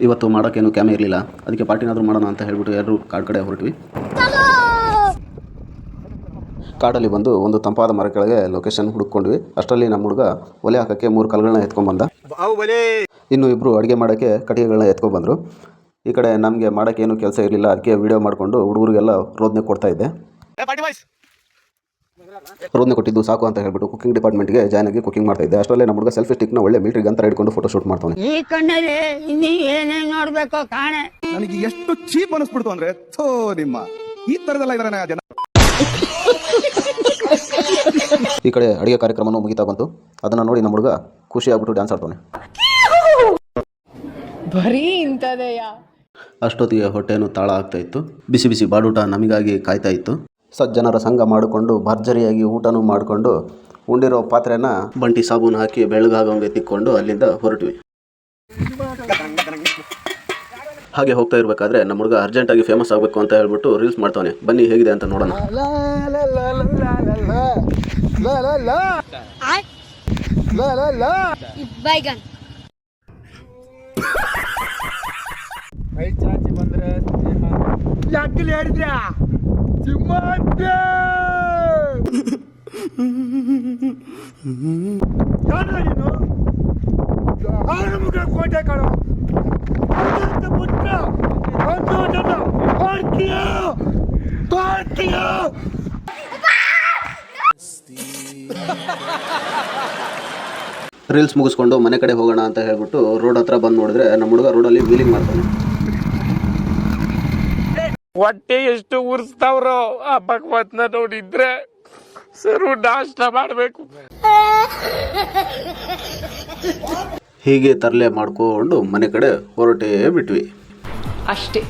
ಇವತ್ತು ಮಾಡೋಕ್ಕೇನು ಕ್ಯಾಮೆ ಇರಲಿಲ್ಲ, ಅದಕ್ಕೆ ಪಾರ್ಟಿನಾದರೂ ಮಾಡೋಣ ಅಂತ ಹೇಳ್ಬಿಟ್ಟು ಎಲ್ಲರೂ ಕಾಡು ಕಡೆ ಹೊರಟ್ವಿ. ಕಾಡಲ್ಲಿ ಬಂದು ಒಂದು ತಂಪಾದ ಮರ ಕೆಳಗೆ ಲೊಕೇಶನ್ ಹುಡುಕೊಂಡ್ವಿ. ಅಷ್ಟರಲ್ಲಿ ನಮ್ಮ ಹುಡುಗ ಒಲೆ ಹಾಕೋಕ್ಕೆ 3 ಕಲ್ಗಳನ್ನ ಎತ್ಕೊಂಡ್ಬಂದ. ಇನ್ನು ಇಬ್ಬರು ಅಡುಗೆ ಮಾಡೋಕ್ಕೆ ಕಟ್ಟಿಗೆಗಳನ್ನ ಎತ್ಕೊಂಡ್ಬಂದರು. ಈ ಕಡೆ ನಮಗೆ ಮಾಡೋಕ್ಕೆ ಏನು ಕೆಲಸ ಇರಲಿಲ್ಲ, ಅದಕ್ಕೆ ವೀಡಿಯೋ ಮಾಡಿಕೊಂಡು ಹುಡುಗರಿಗೆಲ್ಲ ರೋದನೆ ಕೊಡ್ತಾ ಇದ್ದೆ. ರೋದನೆ ಕೊಟ್ಟಿದ್ದು ಸಾಕು ಅಂತ ಹೇಳ್ಬಿಟ್ಟು ಕುಕಿಂಗ್ ಡಿಪಾರ್ಟ್ಮೆಂಟ್ಗೆ ಜಾಯ್ನ್ ಆಗಿ ಕುಕಿಂಗ್ ಮಾಡ್ತಾ ಇದ್ದೆ. ಅಷ್ಟರಲ್ಲೇ ನಮ್ಮ ಹುಡುಗ ಸೆಲ್ಫಿ ಸ್ಟಿಕ್ನ ಒಳ್ಳೆ ಮಿಲಿಟರಿ ಗನ್ ಥರ ಹಿಡ್ಕೊಂಡು ಫೋಟೋ ಶೂಟ್ ಮಾಡ್ತಾನೆ. ಈ ಕಣ್ಣಲ್ಲಿ ಇನ್ನೂ ಏನೇನು ನೋಡಬೇಕು ಕಾಣೆ. ನನಗೆ ಎಷ್ಟು ಚೀಪ್ ಅನಿಸ್ಬಿಡ್ತು ಅಂದ್ರೆ ನಿಮ್ಮ ಈ ತರದೆಲ್ಲ ಇದಾರೆ ಜನ. ಈ ಕಡೆ ಅಡುಗೆ ಕಾರ್ಯಕ್ರಮನೂ ಮುಗಿತಾ ಬಂತು. ಅದನ್ನು ನೋಡಿ ನಮ್ಮ ಹುಡುಗ ಖುಷಿ ಆಗ್ಬಿಟ್ಟು ಡ್ಯಾನ್ಸ್ ಆಡ್ತಾನೆ. ಬರೀ ಇಂಥದೆಯ. ಅಷ್ಟೊತ್ತಿಗೆ ಹೊಟ್ಟೆನೂ ತಾಳ ಆಗ್ತಾ ಇತ್ತು. ಬಿಸಿ ಬಿಸಿ ಬಾಡೂಟ ನಮಗಾಗಿ ಕಾಯ್ತಾ ಇತ್ತು. ಸಜ್ಜನರ ಸಂಘ ಮಾಡಿಕೊಂಡು ಭರ್ಜರಿಯಾಗಿ ಊಟನೂ ಮಾಡಿಕೊಂಡು ಉಂಡಿರೋ ಪಾತ್ರೆನ ಬಂಟಿ ಸಾಬೂನು ಹಾಕಿ ಬೆಳಗಾಗಂಗೆ ತಿಕ್ಕೊಂಡು ಅಲ್ಲಿಂದ ಹೊರಟ್ವಿ. ಹಾಗೆ ಹೋಗ್ತಾ ಇರಬೇಕಾದ್ರೆ ನಮ್ಮ ಹುಡುಗ ಅರ್ಜೆಂಟಾಗಿ ಫೇಮಸ್ ಆಗಬೇಕು ಅಂತ ಹೇಳ್ಬಿಟ್ಟು ರೀಲ್ಸ್ ಮಾಡ್ತಾನೆ. ಬನ್ನಿ ಹೇಗಿದೆ ಅಂತ ನೋಡೋಣ. ಕೋಟೆ ಕಾಣೋ ರೀಲ್ಸ್ ಮುಗಿಸ್ಕೊಂಡು ಮನೆ ಕಡೆ ಹೋಗೋಣ ಅಂತ ಹೇಳ್ಬಿಟ್ಟು ರೋಡ್ ಹತ್ರ ಬಂದು ನೋಡಿದ್ರೆ ನಮ್ಮ ಹುಡುಗ ರೋಡಲ್ಲಿ ವೀಲಿಂಗ್ ಮಾಡ್ತಾನೆ. ಹೊಟ್ಟೆ ಎಷ್ಟು ಉರ್ಸ್ತಾವ್ರೋ ಆ ಭಗವತ್ನ ನೋಡಿದ್ರೆ ಸರು ನಾಷ್ಟ ಮಾಡಬೇಕು. ಹೀಗೆ ತರಲೆ ಮಾಡ್ಕೊಂಡು ಮನೆ ಕಡೆ ಹೊರಟೇ ಬಿಟ್ವಿ. ಅಷ್ಟೇ.